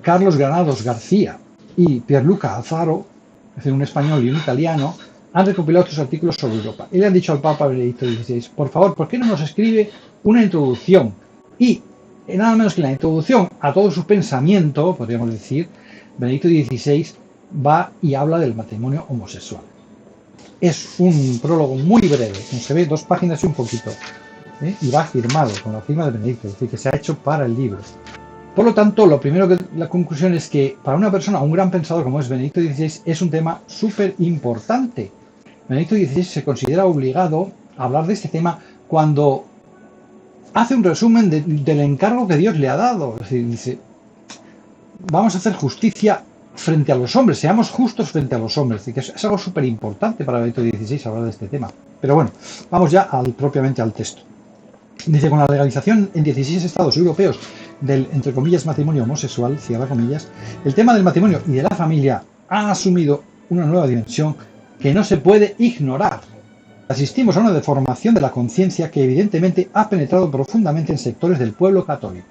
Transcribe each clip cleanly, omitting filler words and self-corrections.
Carlos Granados García y Pierluca Azzaro, es decir, un español y un italiano, han recopilado estos artículos sobre Europa. Y le han dicho al Papa Benedicto XVI, por favor, ¿por qué no nos escribe una introducción? Y nada menos que la introducción a todo su pensamiento, podríamos decir, Benedicto XVI va y habla del matrimonio homosexual. Es un prólogo muy breve, se ve 2 páginas y un poquito, y va firmado con la firma de Benedicto, es decir, que se ha hecho para el libro. Por lo tanto, lo primero que la conclusión es que para una persona, un gran pensador como es Benedicto XVI, es un tema súper importante. Benedicto XVI se considera obligado a hablar de este tema cuando hace un resumen del encargo que Dios le ha dado. Es decir, dice, vamos a hacer justicia frente a los hombres, seamos justos frente a los hombres. Es decir, que es algo súper importante para Benedicto XVI hablar de este tema. Pero bueno, vamos ya propiamente al texto. Dice, con la legalización en 16 estados europeos del, entre comillas, matrimonio homosexual, cierra comillas, el tema del matrimonio y de la familia ha asumido una nueva dimensión que no se puede ignorar. Asistimos a una deformación de la conciencia que evidentemente ha penetrado profundamente en sectores del pueblo católico.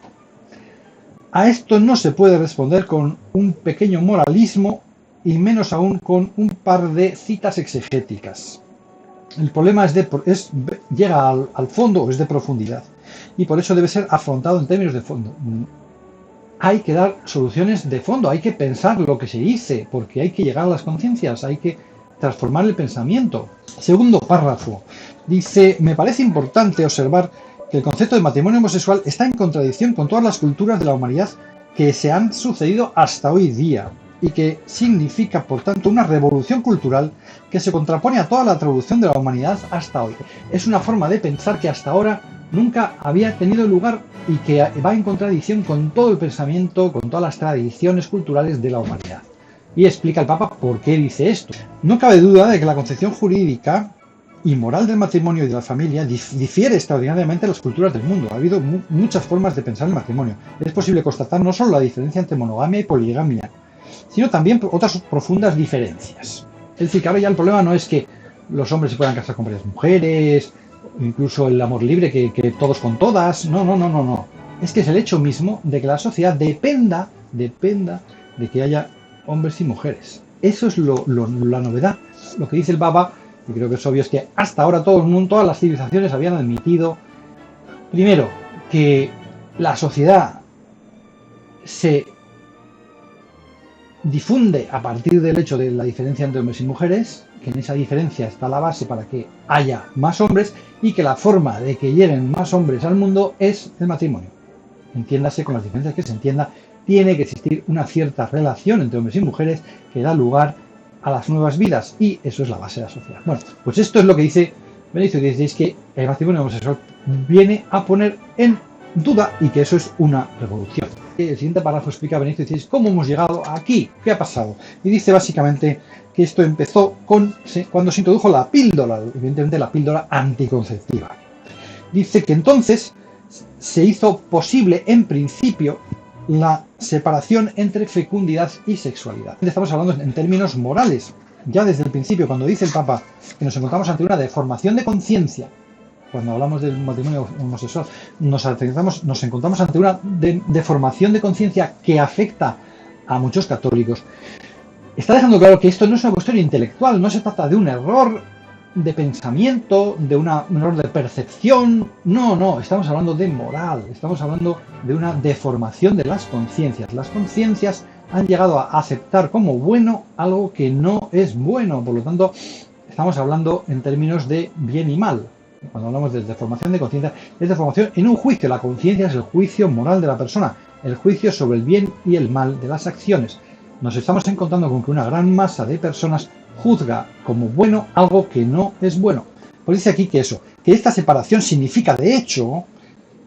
A esto no se puede responder con un pequeño moralismo y menos aún con un par de citas exegéticas. El problema llega al fondo, es de profundidad, y por eso debe ser afrontado en términos de fondo. Hay que dar soluciones de fondo, hay que pensar lo que se dice, porque hay que llegar a las conciencias, hay que transformar el pensamiento. Segundo párrafo, dice, me parece importante observar que el concepto de matrimonio homosexual está en contradicción con todas las culturas de la humanidad que se han sucedido hasta hoy día, y que significa, por tanto, una revolución cultural que se contrapone a toda la traducción de la humanidad hasta hoy. Es una forma de pensar que hasta ahora nunca había tenido lugar y que va en contradicción con todo el pensamiento, con todas las tradiciones culturales de la humanidad. Y explica el Papa por qué dice esto. No cabe duda de que la concepción jurídica y moral del matrimonio y de la familia difiere extraordinariamente de las culturas del mundo. Ha habido muchas formas de pensar el matrimonio. Es posible constatar no solo la diferencia entre monogamia y poligamia, sino también otras profundas diferencias. Es decir, que ahora ya el problema no es que los hombres se puedan casar con varias mujeres, incluso el amor libre, que todos con todas. No. Es que es el hecho mismo de que la sociedad dependa de que haya hombres y mujeres. Eso es la novedad. Lo que dice el Papa, y creo que es obvio, es que hasta ahora todas las civilizaciones habían admitido, primero, que la sociedad se difunde a partir del hecho de la diferencia entre hombres y mujeres, que en esa diferencia está la base para que haya más hombres, y que la forma de que lleguen más hombres al mundo es el matrimonio. Entiéndase, con las diferencias que se entienda, tiene que existir una cierta relación entre hombres y mujeres que da lugar a las nuevas vidas, y eso es la base de la sociedad. Bueno, pues esto es lo que dice Benedicto XVI, que el matrimonio homosexual viene a poner en duda y que eso es una revolución. El siguiente párrafo explica a Benedicto XVI cómo hemos llegado aquí, qué ha pasado, y dice básicamente que esto empezó cuando se introdujo la píldora, evidentemente la píldora anticonceptiva. Dice que entonces se hizo posible en principio la separación entre fecundidad y sexualidad. Estamos hablando en términos morales. Ya desde el principio, cuando dice el Papa que nos encontramos ante una deformación de conciencia, cuando hablamos del matrimonio homosexual, nos encontramos ante una deformación de conciencia que afecta a muchos católicos. Está dejando claro que esto no es una cuestión intelectual, no se trata de un error de pensamiento, de un error de percepción. No, estamos hablando de moral, estamos hablando de una deformación de las conciencias. Las conciencias han llegado a aceptar como bueno algo que no es bueno, por lo tanto, estamos hablando en términos de bien y mal. Cuando hablamos de deformación de conciencia, es deformación en un juicio. La conciencia es el juicio moral de la persona, el juicio sobre el bien y el mal de las acciones. Nos estamos encontrando con que una gran masa de personas juzga como bueno algo que no es bueno. Pues dice aquí que esta separación significa de hecho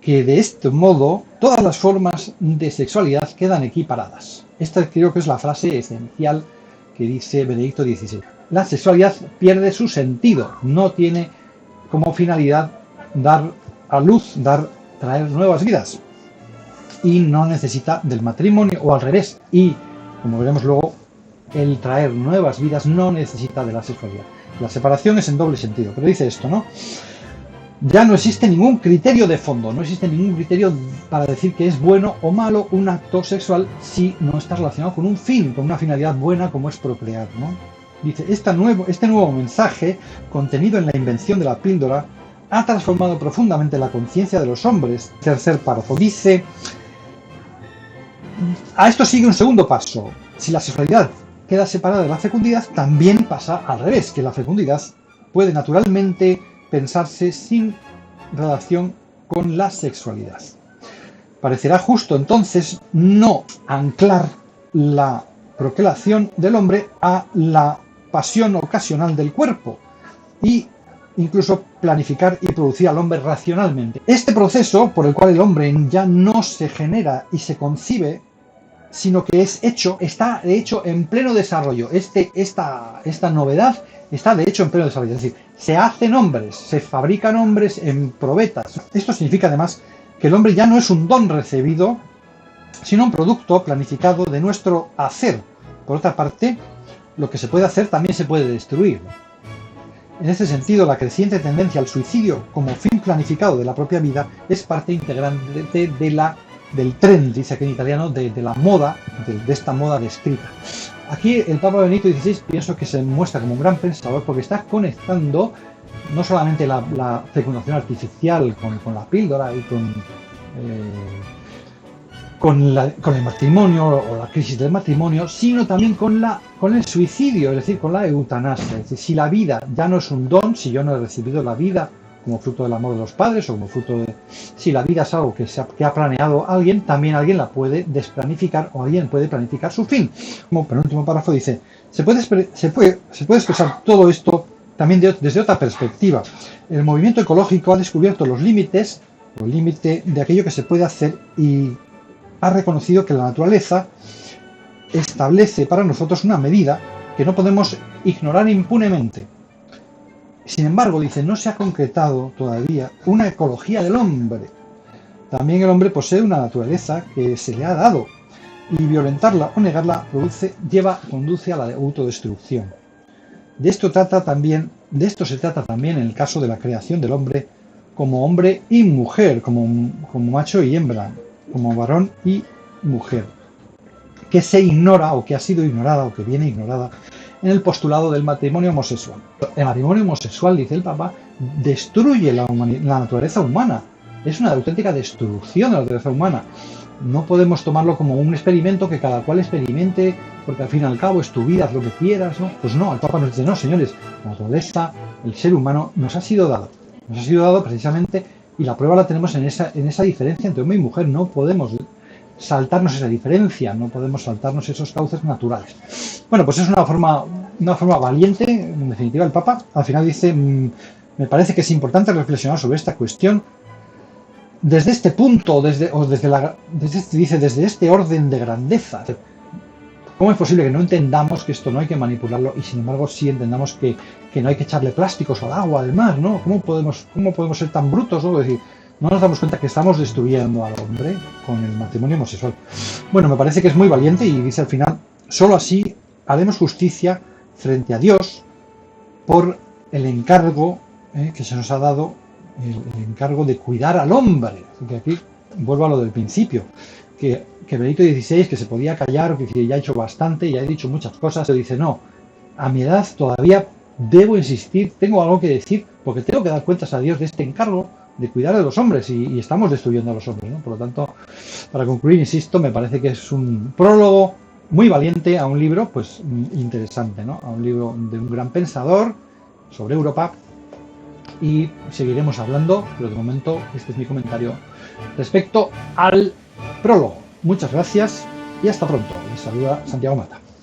que de este modo todas las formas de sexualidad quedan equiparadas. Esta creo que es la frase esencial que dice Benedicto XVI. La sexualidad pierde su sentido, no tiene como finalidad dar a luz, traer nuevas vidas, y no necesita del matrimonio, o al revés, y como veremos luego, el traer nuevas vidas no necesita de la sexualidad. La separación es en doble sentido, pero dice esto, ¿no? Ya no existe ningún criterio de fondo, no existe ningún criterio para decir que es bueno o malo un acto sexual si no está relacionado con un fin, con una finalidad buena como es procrear, ¿no? Dice, este nuevo mensaje, contenido en la invención de la píldora, ha transformado profundamente la conciencia de los hombres. Tercer párrafo dice, a esto sigue un segundo paso. Si la sexualidad queda separada de la fecundidad, también pasa al revés, que la fecundidad puede naturalmente pensarse sin relación con la sexualidad. Parecerá justo entonces no anclar la procreación del hombre a la pasión ocasional del cuerpo y incluso planificar y producir al hombre racionalmente. Este proceso por el cual el hombre ya no se genera y se concibe, sino que es hecho, está de hecho en pleno desarrollo. Esta novedad está de hecho en pleno desarrollo. Es decir, se hacen hombres, se fabrican hombres en probetas. Esto significa además que el hombre ya no es un don recibido, sino un producto planificado de nuestro hacer. Por otra parte, lo que se puede hacer también se puede destruir. En este sentido, la creciente tendencia al suicidio como fin planificado de la propia vida es parte integrante del trend, dice aquí en italiano, de la moda, de esta moda descrita. Aquí el Papa Benedicto XVI pienso que se muestra como un gran pensador porque está conectando no solamente la fecundación artificial con la píldora y con el matrimonio o la crisis del matrimonio, sino también con el suicidio, es decir, con la eutanasia. Es decir, si la vida ya no es un don, si yo no he recibido la vida como fruto del amor de los padres o como fruto de... Si la vida es algo que ha planeado alguien, también alguien la puede desplanificar o alguien puede planificar su fin. Como penúltimo párrafo dice, se puede expresar todo esto también desde otra perspectiva. El movimiento ecológico ha descubierto los límites, el límite de aquello que se puede hacer y ha reconocido que la naturaleza establece para nosotros una medida que no podemos ignorar impunemente. Sin embargo, dice, no se ha concretado todavía una ecología del hombre. También el hombre posee una naturaleza que se le ha dado y violentarla o negarla conduce a la autodestrucción. De esto se trata también en el caso de la creación del hombre como hombre y mujer, como macho y hembra, como varón y mujer, que se ignora o que ha sido ignorada o que viene ignorada en el postulado del matrimonio homosexual. El matrimonio homosexual, dice el Papa, destruye la naturaleza humana. Es una auténtica destrucción de la naturaleza humana. No podemos tomarlo como un experimento que cada cual experimente, porque al fin y al cabo es tu vida, haz lo que quieras, ¿no? Pues no, el Papa nos dice, no, señores, la naturaleza, el ser humano, nos ha sido dado. Nos ha sido dado precisamente, y la prueba la tenemos en esa diferencia entre hombre y mujer. No podemos saltarnos esa diferencia, no podemos saltarnos esos cauces naturales. Bueno, pues es una forma valiente, en definitiva, el Papa al final dice, me parece que es importante reflexionar sobre esta cuestión desde este punto, desde este orden de grandeza. ¿Cómo es posible que no entendamos que esto no hay que manipularlo y sin embargo sí entendamos que no hay que echarle plásticos al agua, al mar, ¿no? ¿Cómo podemos ser tan brutos, ¿no? Es decir, no nos damos cuenta que estamos destruyendo al hombre con el matrimonio homosexual. Bueno, me parece que es muy valiente y dice al final, solo así haremos justicia frente a Dios por el encargo que se nos ha dado, el encargo de cuidar al hombre. Que aquí vuelvo a lo del principio, que Benedicto XVI, que se podía callar, que ya ha hecho bastante, ya he dicho muchas cosas, pero dice, no, a mi edad todavía debo insistir, tengo algo que decir, porque tengo que dar cuentas a Dios de este encargo de cuidar de los hombres y estamos destruyendo a los hombres, ¿no? Por lo tanto, para concluir, insisto, me parece que es un prólogo muy valiente a un libro pues interesante, ¿no? A un libro de un gran pensador sobre Europa y seguiremos hablando, pero de momento este es mi comentario respecto al prólogo. Muchas gracias y hasta pronto. Les saluda Santiago Mata.